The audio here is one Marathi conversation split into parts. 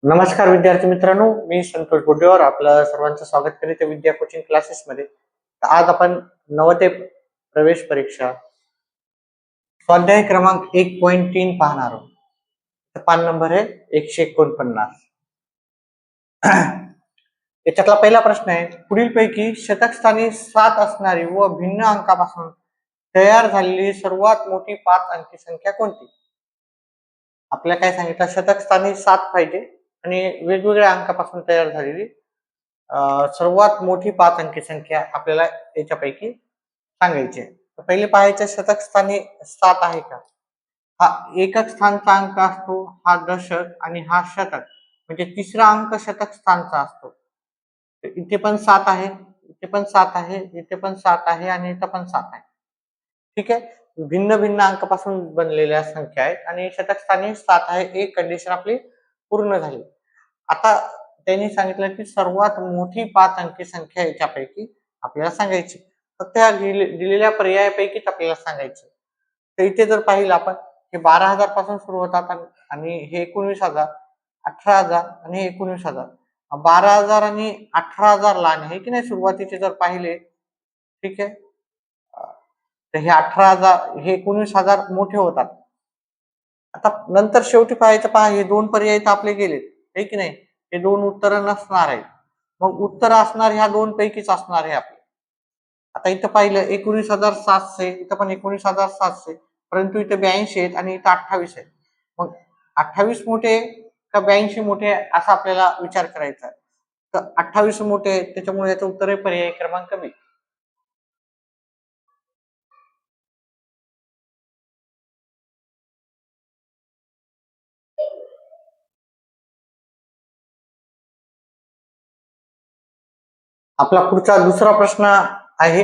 नमस्कार विद्यार्थी मित्रांनो, मी संतोष बोडेवर आपलं सर्वांचं स्वागत करीत विद्या कोचिंग क्लासेसमध्ये. आज आपण नवते प्रवेश परीक्षा स्वाध्याय क्रमांक 1.3 पाहणार आहोत. पान नंबर आहे 149. याच्यातला पहिला प्रश्न आहे, पुढीलपैकी शतकस्थानी 7 असणारी व भिन्न अंकापासून तयार झालेली सर्वात मोठी 5 अंकी संख्या कोणती? आपल्याला काय सांगितलं, शतकस्थानी 7 पाहिजे आणि वेगवेगळ्या अंकापासून तयार झालेली सर्वात मोठी 5 अंकी संख्या आपल्याला याच्यापैकी सांगायची आहे. तर पहिले पाहायचं, शतकस्थानी 7 आहे का? हा एकक स्थानचा अंक असतो, हा दशक आणि हा शतक, म्हणजे तिसरा अंक शतक स्थानचा असतो. इथे पण 7 आहे, इथे पण 7 आहे, इथे पण 7 आहे आणि इथे पण 7 आहे. ठीक आहे, भिन्न भिन्न अंकापासून बनलेल्या संख्या आहेत आणि शतकस्थानी 7 आहे. एक कंडिशन आपली पूर्ण झाली. आता त्यांनी सांगितलं की सर्वात मोठी 5 अंकी संख्या याच्यापैकी आपल्याला सांगायची. तर त्या दिलेल्या पर्यायापैकीच आपल्याला सांगायची. तर इथे जर पाहिलं आपण, हे 12,000 पासून सुरू होतात आणि हे 19,000, 18,000 आणि 19,000. 12,000 आणि 18,000 लहान आहे की नाही सुरुवातीचे जर पाहिले. ठीक आहे, तर हे 18,000 हे 19,000 मोठे होतात. आता नंतर शेवटी पाहायचं, पहा हे दोन पर्याय तर आपले गेले आहे की नाही, हे दोन उत्तर नसणार आहेत. मग उत्तर असणार ह्या दोन पैकीच असणार आहे आपले. आता इथं पाहिलं 19,700, इथं पण 19,700, परंतु इथं 82 आहेत आणि इथं 28 आहेत. मग 28 मोठे का 82 मोठे असा आपल्याला विचार करायचा आहे. तर 28 मोठे आहेत, त्याच्यामुळे याचं उत्तर आहे पर्याय क्रमांक बी. आपला पुढचा दुसरा प्रश्न आहे,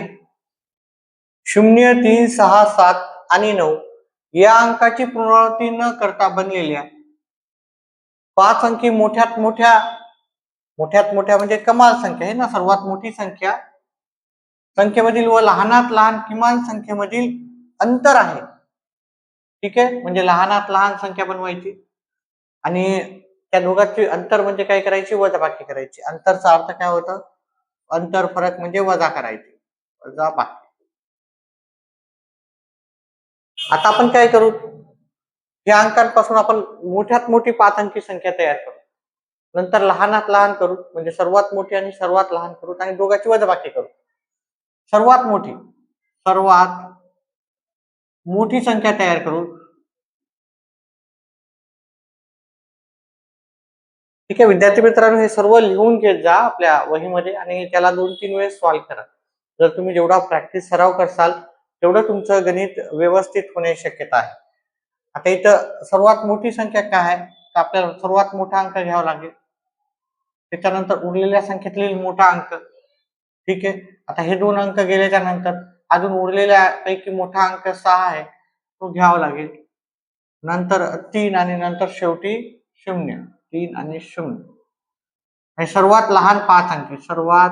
0, 3, 6, 7 आणि 9 या अंकाची पुनरावृत्ती न करता बनलेल्या 5 अंकी मोठ्यात मोठ्या म्हणजे कमाल संख्या आहे ना, सर्वात मोठी संख्या संख्येमधील व लहानात लहान किमान संख्येमधील अंतर आहे. ठीक आहे, म्हणजे लहानात लहान संख्या बनवायची आणि त्या दोघांची अंतर म्हणजे काय करायची, वजाबाकी करायची. अंतरचा अर्थ काय होतं, अंतर फरक म्हणजे वजा करायची, वजाबाकी. आता आपण काय करू, या अंकांपासून आपण मोठ्यात मोठी 5 अंकी संख्या तयार करू, नंतर लहानात लहान करू म्हणजे सर्वात मोठी आणि सर्वात लहान करू आणि दोघांची वजाबाकी करू. सर्वात मोठी संख्या तयार करू. ठीक आहे विद्यार्थी मित्रांनो, हे सर्व लिहून घेत जा आपल्या वहीमध्ये आणि त्याला 2-3 वेळेस सॉल्व्ह करा. जर तुम्ही जेवढा प्रॅक्टिस सराव करसाल तेवढं तुमचं गणित व्यवस्थित होण्याची शक्यता आहे. आता इथं सर्वात मोठी संख्या काय आहे, तर आपल्याला सर्वात मोठा अंक घ्यावा लागेल, त्याच्यानंतर उरलेल्या संख्येतील मोठा अंक. ठीक आहे, आता हे 2 अंक गेल्याच्या नंतर अजून उरलेल्या पैकी मोठा अंक 6 आहे, तो घ्यावा लागेल. नंतर 3 आणि नंतर शेवटी 0. 3 आणि 0 हे सर्वात लहान 5 अंकी, सर्वात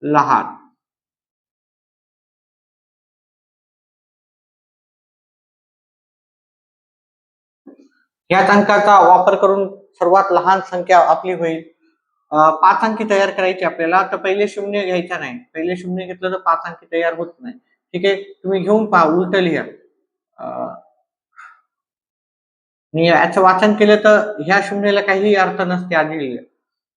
लहान. याच अंकाचा वापर करून सर्वात लहान संख्या आपली होईल. 5 अंकी तयार करायची आपल्याला. तर पहिले 0 घ्यायचा नाही, पहिले 0 घेतलं तर 5 अंकी तयार होत नाही. ठीक आहे, तुम्ही घेऊन पहा, उलट लिहा. याचं वाचन केलं तर ह्या 0ला काही अर्थ नसते आधी लिहिलं.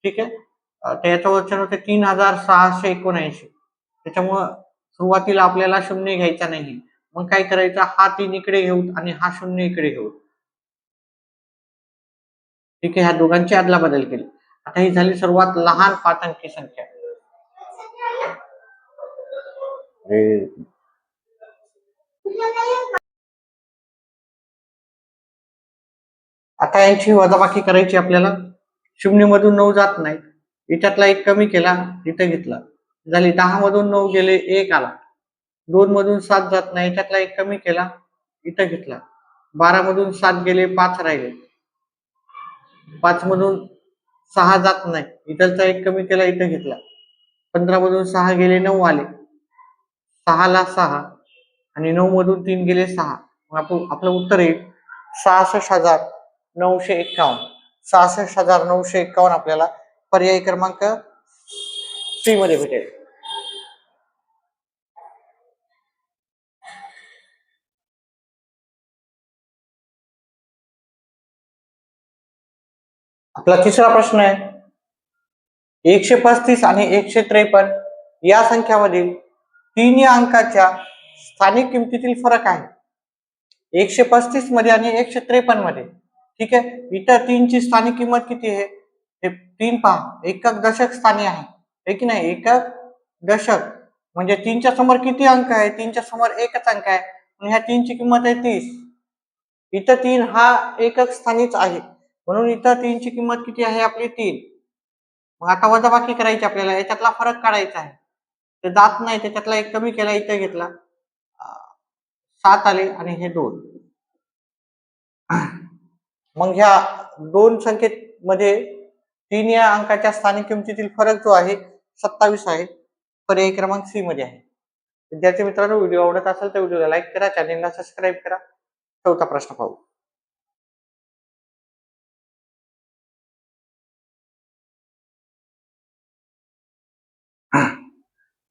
ठीक आहे, तर याचं वाचन होते 3,679. त्याच्यामुळं सुरुवातीला आपल्याला 0 घ्यायचा नाही. मग काय करायचं, हा 3 इकडे घेऊ आणि हा 0 इकडे घेऊ. ठीक आहे, ह्या दोघांची अदला बदल केली. आता ही झाली सर्वात लहान 5 अंकी संख्या. आता यांची वजाबाकी करायची आपल्याला. 0 मधून 9 जात नाही, याच्यातला 1 कमी केला, इथं घेतला, झाली. 10 मधून 9 गेले, 1 आला. 2 मधून 7 जात नाही, याच्यातला 1 कमी केला, इथं घेतला. 12 मधून 7 गेले, 5 राहिले. 5 मधून 6 जात नाही, इथलचा 1 कमी केला, इथं घेतला. 15 मधून 6 गेले, 9 आले. 6 ला 6 आणि 9 मधून 3 गेले, 6. आपलं उत्तर येईल 66,951. 66,951 आपल्याला पर्याय क्रमांक सी मध्ये भेटेल. आपला तिसरा प्रश्न आहे, 135 आणि 153 या संख्यामधील 3 या अंकाच्या स्थानिक किमतीतील फरक आहे. 135 मध्ये आणि 153 मध्ये. ठीक आहे, इथं 3 ची स्थानिक किंमत किती आहे? हे 3 पहा, एकक दशक स्थानी आहे की नाही? एकक दशक म्हणजे 3च्या समोर किती अंक आहे? 3च्या समोर एकच अंक आहे, आणि ह्या 3 ची किंमत आहे 30. इथं 3 हा एकक स्थानीच आहे, म्हणून इथं 3 ची किंमत किती आहे आपली? 3. मग आता वजाबाकी करायची आपल्याला, याच्यातला फरक काढायचा आहे. ते जात नाही, त्याच्यातला एक कमी केला, इथे घेतला, 7 आले आणि हे 2. मग ह्या दोन संख्येमध्ये 3 या अंकाच्या स्थानिक किमतीतील फरक जो आहे 27 आहे. पर्याय क्रमांक सी मध्ये आहे. विद्यार्थी मित्रांनो, व्हिडिओ आवडत असेल तर व्हिडिओला लाईक करा, चॅनेलला सबस्क्राईब करा. चौथा प्रश्न पाहू.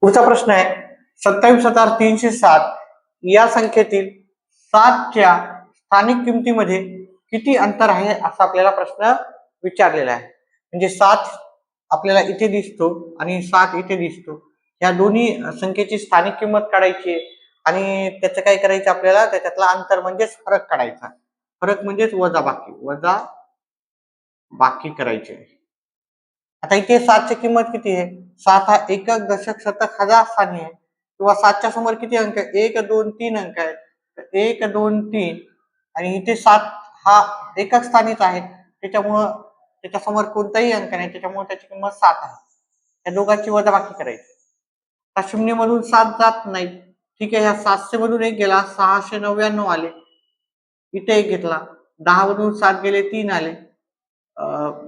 पुढचा प्रश्न आहे, 27,307 या संख्येतील 7च्या स्थानिक किमतीमध्ये किती अंतर आहे असा आपल्याला प्रश्न विचारलेला आहे. म्हणजे 7 आपल्याला इथे दिसतो आणि 7 इथे दिसतो. या दोन्ही संख्येची स्थानिक किंमत काढायची आणि त्याचं काय करायचं आपल्याला? त्याच्यातला अंतर म्हणजेच फरक काढायचा. फरक म्हणजेच वजा बाकी करायचे. आता इथे 7ची किंमत किती आहे? 7 हा एकक दशक शतक हजार स्थानी आहे, किंवा 7च्या समोर किती अंक आहे? 1 2 3 अंक आहेत. 1 2 3 आणि इथे 7 हा एकक स्थानीच आहे, त्याच्यामुळं त्याच्यासमोर कोणताही अंक नाही, त्याच्यामुळे त्याची किंमत 7 आहे. या दोघांची वजाबाकी करायची. आता 0 मधून 7 जात नाही. ठीक आहे, ह्या 700 मधून 1 गेला, 699 आले. इथे 1 घेतला, 10 मधून 7 गेले, 3 आले.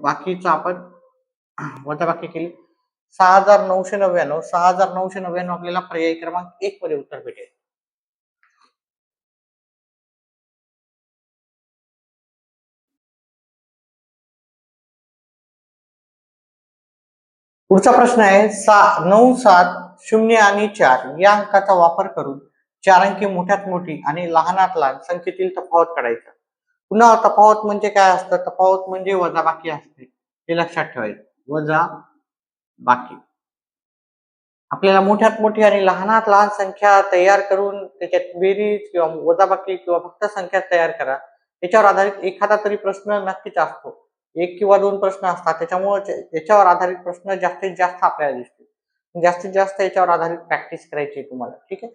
बाकीचं आपण वजाबाकी केली, 6,999 आपल्याला पर्याय क्रमांक 1 मध्ये उत्तर भेटेल. पुढचा प्रश्न आहे, 9 7 0 आणि 4 या अंकाचा वापर करून 4 अंकी मोठ्यात मोठी आणि लहानात लहान संख्येतील तफावत काढायचा. पुन्हा तफावत म्हणजे काय असतं? तफावत म्हणजे वजाबाकी असते, हे लक्षात ठेवायचं. वजाबाकी आपल्याला मोठ्यात मोठी आणि लहानात लहान संख्या तयार करून त्याच्यात बेरीज किंवा वजाबाकी किंवा फक्त संख्या तयार करा. याच्यावर आधारित एखादा तरी प्रश्न नक्कीच असतो. 1 किंवा 2 प्रश्न असतात, त्याच्यामुळे याच्यावर आधारित प्रश्न जास्तीत जास्त आपल्याला दिसतील. जास्तीत जास्त याच्यावर आधारित प्रॅक्टिस करायची आहे तुम्हाला. ठीक आहे.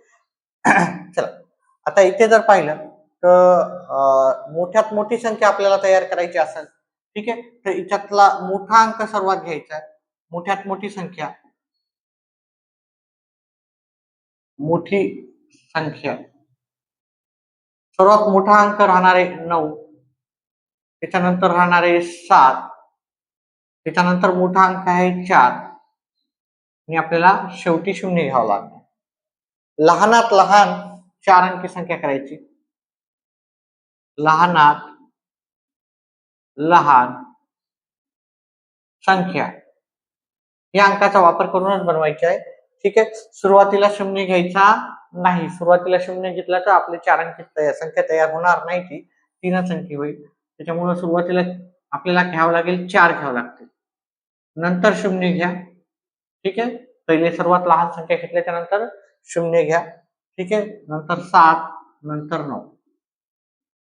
चला, आता इथे जर पाहिलं तर मोठ्यात मोठी संख्या आपल्याला तयार करायची असेल, ठीक आहे, तर याच्यातला मोठा अंक सर्वात घ्यायचा. मोठ्यात मोठी संख्या, मोठी संख्या सर्वात मोठा अंक राहणारे 9, त्याच्यानंतर राहणारे 7, त्याच्यानंतर मोठा अंक आहे 4 आणि आपल्याला शेवटी 0 घ्यावं लागणार. लहानात लहान 4 अंकी संख्या करायची. लहानात लहान संख्या या अंकाचा वापर करूनच बनवायची आहे. ठीक आहे, सुरुवातीला 0 घ्यायचा नाही. सुरुवातीला 0 घेतला तर आपली 4 अंकी संख्या तयार होणार नाही, ती 3च अंकी होईल. त्याच्यामुळे सुरुवातीला आपल्याला घ्यावं लागेल 4 घ्यावं लागतील, नंतर 0 घ्या. ठीक आहे, पहिले सर्वात लहान संख्या घेतल्याच्या नंतर 0 घ्या. ठीक आहे, नंतर 7, नंतर 9.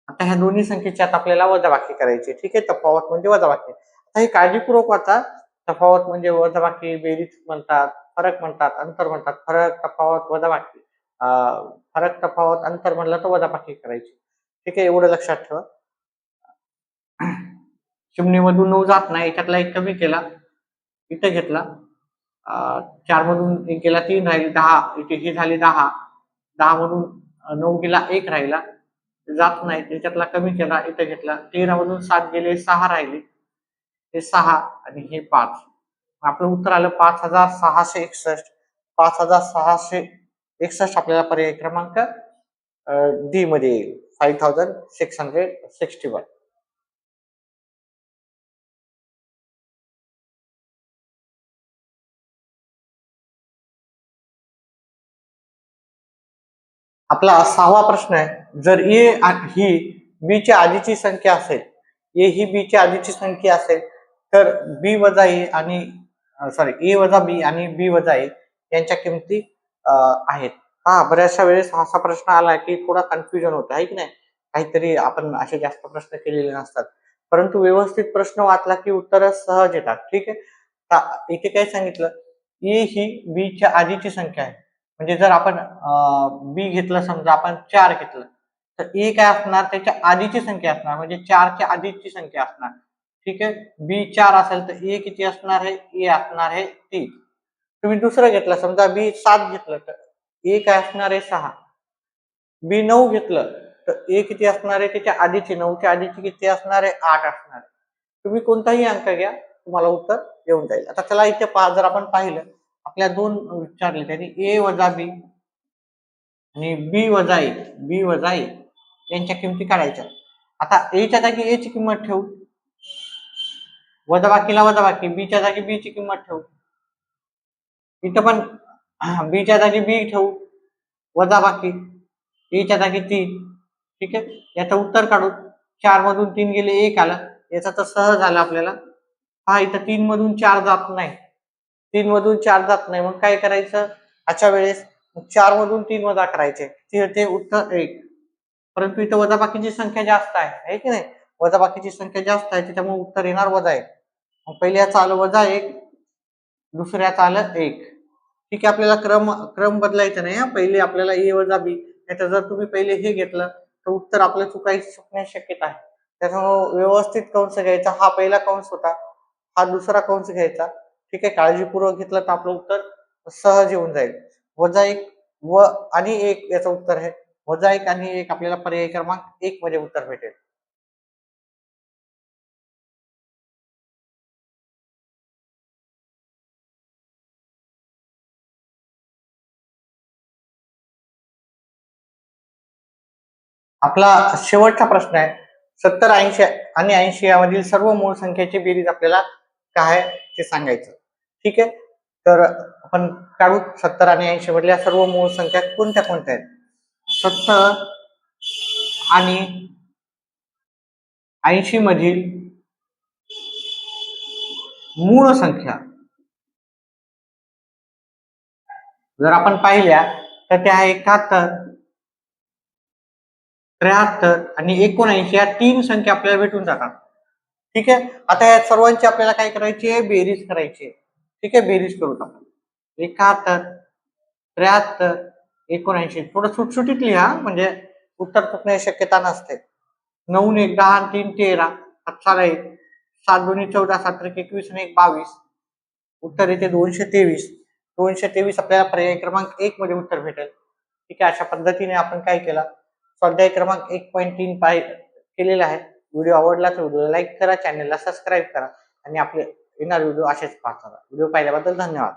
आता ह्या दोन्ही संख्येच्यात आपल्याला वजाबाकी करायची. ठीक आहे, तफावत म्हणजे वजाबाकी. आता हे काळजीपूर्वक वाचा. तफावत म्हणजे वजाबाकी, बेरीज म्हणतात, फरक म्हणतात, अंतर म्हणतात. फरक, तफावत, वजाबाकी. फरक, तफावत, अंतर म्हणलं तर वजाबाकी करायची. ठीक आहे, एवढं लक्षात ठेवा. 0 मधून 9 जात नाही, याच्यातला 1 कमी केला, इथे घेतला, 4 मधून 1 गेला, 3 राहिले, 10 इथे ही झाली 10. 10 मधून 9 गेला, 1 राहिला, जात नाही, त्याच्यातला कमी केला, इथे घेतला. 13 मधून 7 गेले, 6 राहिले, हे 6 आणि हे 5. आपलं उत्तर आलं 5,661. 5,661 आपल्याला पर्याय क्रमांक डी मध्ये येईल. 5,661. आपला 6वा प्रश्न आहे, जर ए ही बी च्या आधीची संख्या असेल, ए ही बी च्या आधीची संख्या असेल, तर बी वजा ए आणि ए वजा बी आणि बी वजा ए यांच्या किमती आहेत. हा बऱ्याचशा वेळेस असा प्रश्न आला की थोडा कन्फ्युजन होतं आहे की नाही, काहीतरी आपण असे जास्त प्रश्न केलेले नसतात, परंतु व्यवस्थित प्रश्न वाचला की उत्तर सहज येतात. ठीक आहे. इथे काय सांगितलं, ए ही बी च्या आधीची संख्या आहे. म्हणजे जर आपण बी घेतलं, समजा आपण 4 घेतलं, तर ए काय असणार, त्याच्या आधीची संख्या असणार, म्हणजे 4च्या आधीची संख्या असणार. ठीक आहे. बी 4 असेल तर ए किती असणार आहे, ए असणार आहे 3. तुम्ही दुसरं घेतलं, समजा बी 7 घेतलं, तर ए काय असणार आहे 6. बी 9 घेतलं तर ए किती असणार आहे, त्याच्या आधीची 9च्या आधीची किती असणार आहे, 8 असणार आहे. तुम्ही कोणताही अंक घ्या, तुम्हाला उत्तर येऊन जाईल. आता चला इथे जर आपण पाहिलं, आपल्या दोन विचारले त्यांनी, ए वजा बी आणि बी वजा ए यांच्या किमती काढायच्या. आता एच्या जागी ए ची किंमत ठेवू, वजाबाकीला वजाबाकी, बीच्या जागी बी ची किंमत ठेवू, इथं पण बीच्या जागी बी ठेवू, वजाबाकी एच्या जागी 3. ठीक आहे. याचं उत्तर काढू. 4 मधून 3 गेले 1 आलं, याचा तर सहज झालं आपल्याला. हा इथं 3 मधून 4 जात नाही, 3 मधून 4 जात नाही, मग काय करायचं अशा वेळेस, 4 मधून 3 वजा करायचे, ते उत्तर 1. परंतु इथं वजाबाकीची संख्या जास्त आहे की नाही, वजाबाकीची संख्या जास्त आहे, त्याच्यामुळे उत्तर येणार वजा 1. मग पहिल्याचं आलं वजा 1, दुसऱ्याचं आलं 1. ठीक आहे. आपल्याला क्रम बदलायचा नाही. पहिले आपल्याला ए वजा बी, नाहीतर जर तुम्ही पहिले हे घेतलं तर उत्तर आपलं चुकण्याची शक्यता आहे. त्याच्यामुळे व्यवस्थित कंस घ्यायचा. हा पहिला कंस होता, हा दुसरा कंस घ्यायचा. ठीक आहे. काळजीपूर्वक घेतलं तर आपलं उत्तर सहज येऊन जाईल. वजा 1 व आणि 1 याचं उत्तर आहे. वजा 1 आणि 1 आपल्याला पर्याय क्रमांक 1 मध्ये उत्तर भेटेल. आपला शेवटचा प्रश्न आहे, 70, 80 आणि 80 यामधील सर्व मूळ संख्येची बेरीज आपल्याला काय ते सांगायचं. ठीक आहे. तर आपण काढू 70 आणि 80 मधल्या सर्व मूळ संख्या कोणत्या कोणत्या आहेत. 70 आणि 80 मधील मूळ संख्या जर आपण पाहिल्या तर त्या 71, 73 आणि 79 या 3 संख्या आपल्याला भेटून जातात. ठीक आहे. आता या सर्वांची आपल्याला काय करायची आहे, बेरीज करायची आहे. ठीक आहे. बेरीज करू आपण. 71, 73, 79 थोडं सुटसुटीत लिहा, म्हणजे उत्तर चुकण्याची शक्यता नसते. 9 1 10 आणि 3 13, 7 1 7 2 14, 7 21 आणि 1 22. उत्तर येते 223. 223 आपल्याला पर्याय क्रमांक 1 मध्ये उत्तर भेटेल. ठीक आहे. अशा पद्धतीने आपण काय केलं, स्वाध्याय क्रमांक 1.3 केलेला आहे. व्हिडिओ आवडला तर व्हिडिओला लाईक करा, चॅनलला सबस्क्राईब करा आणि आपले येणारे व्हिडिओ असेच पाहत राहा. व्हिडिओ पाहिल्याबद्दल धन्यवाद.